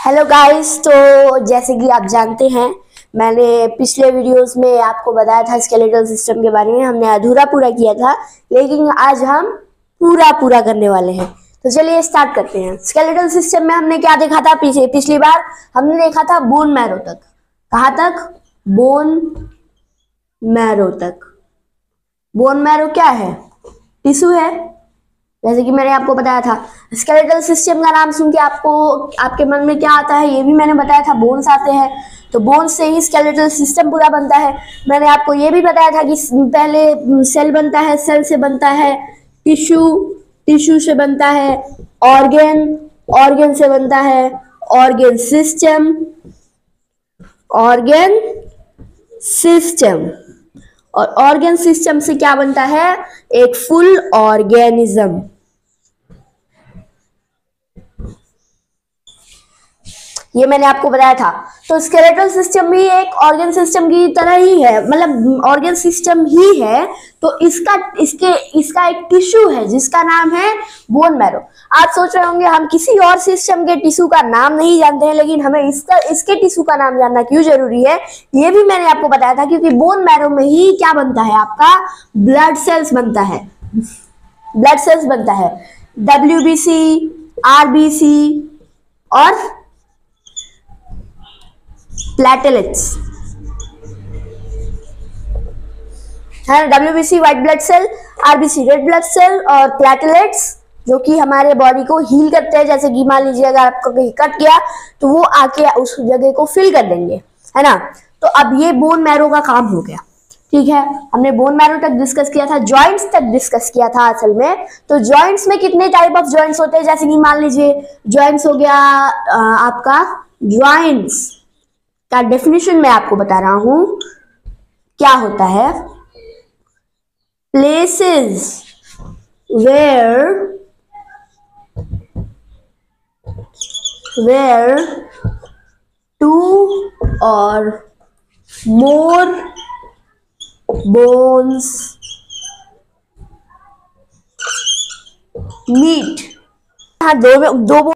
Hello guys. तो जैसे कि आप जानते हैं, मैंने पिछले वीडियोस में आपको बताया था स्केलेटल सिस्टम के बारे में। हमने अधूरा पूरा किया था, लेकिन आज हम पूरा पूरा करने वाले हैं। तो चलिए स्टार्ट करते हैं। स्केलेटल सिस्टम में हमने क्या देखा था? पिछली बार हमने देखा था बोन मैरो तक। कहाँ तक? बोन मैरो तक। बोन मैरो क्या है? टिश्यू है, जैसे कि मैंने आपको बताया था। स्केलेटल सिस्टम का नाम सुन के आपको आपके मन में क्या आता है, ये भी मैंने बताया था। बोन्स आते हैं, तो बोन्स से ही स्केलेटल सिस्टम पूरा बनता है। मैंने आपको ये भी बताया था कि पहले सेल बनता है, सेल से बनता है टिश्यू, टिश्यू से बनता है ऑर्गन, ऑर्गन से बनता है ऑर्गन सिस्टम, ऑर्गन सिस्टम। और ऑर्गन सिस्टम से क्या बनता है? एक फुल ऑर्गेनिज्म। ये मैंने आपको बताया था। तो स्केलेटल सिस्टम भी एक ऑर्गन सिस्टम की तरह ही है, मतलब ऑर्गन सिस्टम ही है। तो इसका एक टिश्यू है जिसका नाम है बोन मैरो। आप सोच रहे होंगे हम किसी और सिस्टम के टिश्यू का नाम नहीं जानते हैं, लेकिन हमें इसके टिश्यू का नाम जानना क्यों जरूरी है, ये भी मैंने आपको बताया था। क्योंकि बोन मैरो में ही क्या बनता है? आपका ब्लड सेल्स बनता है। ब्लड सेल्स बनता है, WBC, RBC और प्लेटलेट्स है। WBC white blood cell, RBC red blood cell और प्लेटलेट्स जो कि हमारे बॉडी को हील करते हैं। जैसे कि मान लीजिए अगर आपको कहीं कट गया तो वो आके उस जगह को फिल कर देंगे, है ना। तो अब ये बोन मैरो का काम हो गया। ठीक है, हमने बोन मैरो तक डिस्कस किया था, जॉइंट्स तक डिस्कस किया था असल में। तो जॉइंट्स में कितने टाइप ऑफ जॉइंट्स होते हैं? जैसे कि मान लीजिए जॉइंट्स हो गया आपका जॉइंट्स का डेफिनेशन मैं आपको बता रहा हूं क्या होता है। Places where two or more bones meet। हाँ, दो